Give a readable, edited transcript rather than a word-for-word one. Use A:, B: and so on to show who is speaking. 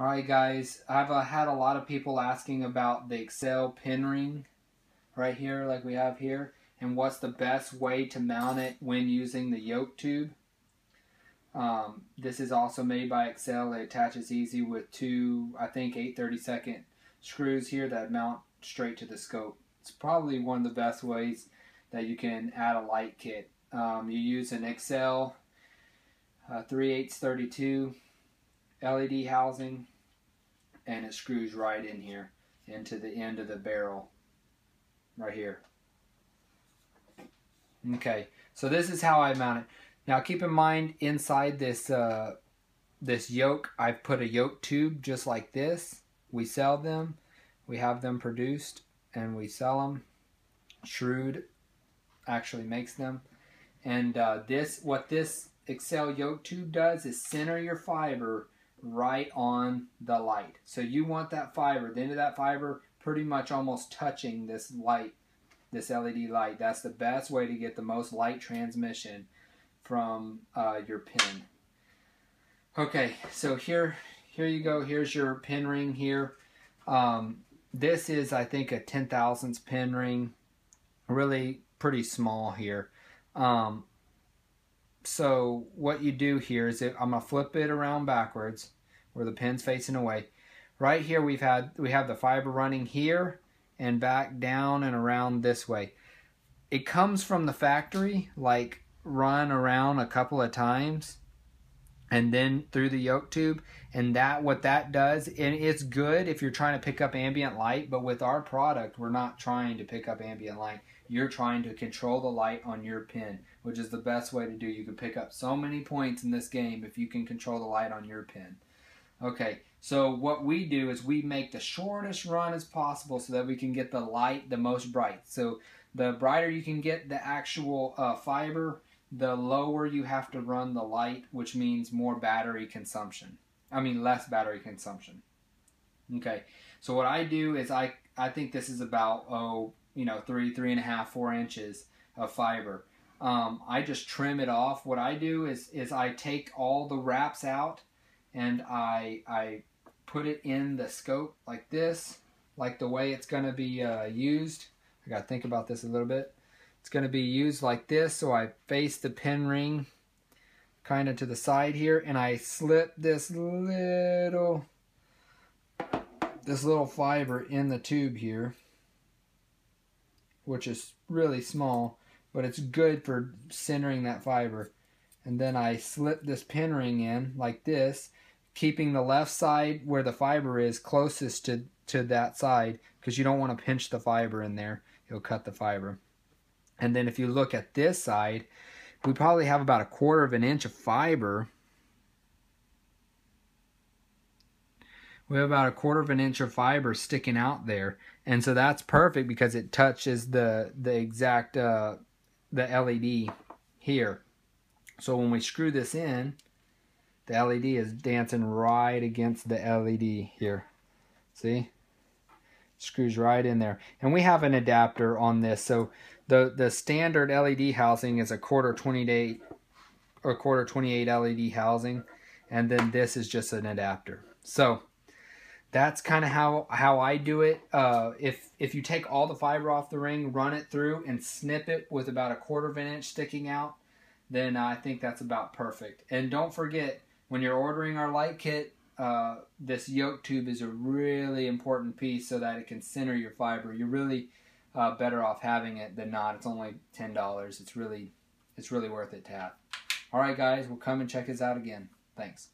A: Alright guys, I've had a lot of people asking about the Axcel pin ring right here like we have here, and what's the best way to mount it when using the yoke tube. This is also made by Axcel. It attaches easy with two, I think 8/32 screws here that mount straight to the scope. It's probably one of the best ways that you can add a light kit. You use an Axcel 3/8 LED housing, and it screws right in here into the end of the barrel right here. Okay, so this is how I mount it. Now keep in mind, inside this this yoke, I've put a yoke tube just like this. We sell them, we have them produced, and we sell them. Shrewd actually makes them, and what this Axcel yoke tube does is center your fiber right on the light. So you want that fiber, the end of that fiber, pretty much almost touching this light, this LED light. That's the best way to get the most light transmission from your pin. Okay, so here you go. Here's your pin ring here. This is, I think, a 10,000ths pin ring. Really pretty small here. So what you do here is I'm gonna flip it around backwards where the pin's facing away. Right here we have the fiber running here and back down and around this way. It comes from the factory, like run around a couple of times and then through the yoke tube, and what that does, and it's good if you're trying to pick up ambient light, but with our product we're not trying to pick up ambient light. You're trying to control the light on your pin, which is the best way to do. You can pick up so many points in this game if you can control the light on your pin. Okay, so what we do is we make the shortest run as possible so that we can get the light the most bright. So the brighter you can get the actual fiber, the lower you have to run the light, which means more battery consumption. I mean less battery consumption. Okay, so what I do is I think this is about 3.5, 4 inches of fiber. I just trim it off. What I do is I take all the wraps out and I put it in the scope like this, like the way it's going to be used. I got to think about this a little bit. It's going to be used like this, so I face the pin ring kind of to the side here, and I slip this little fiber in the tube here, which is really small, but it's good for centering that fiber. And then I slip this pin ring in like this, keeping the left side where the fiber is closest to that side, because you don't want to pinch the fiber in there. You'll cut the fiber. And then if you look at this side, we probably have about 1/4 of an inch of fiber. We have about 1/4 of an inch of fiber sticking out there, and so that's perfect because it touches the exact the LED here. So when we screw this in, the LED is dancing right against the LED here. See? Screws right in there. And we have an adapter on this. So the standard LED housing is a 1/4 28 or 1/4 28 LED housing, and then this is just an adapter. So that's kind of how I do it. If you take all the fiber off the ring, run it through, and snip it with about 1/4 of an inch sticking out, then I think that's about perfect. And don't forget, when you're ordering our light kit, this yoke tube is a really important piece so that it can center your fiber. You're really better off having it than not. It's only $10. It's really worth it to have. All right, guys, we'll come and check us out again. Thanks.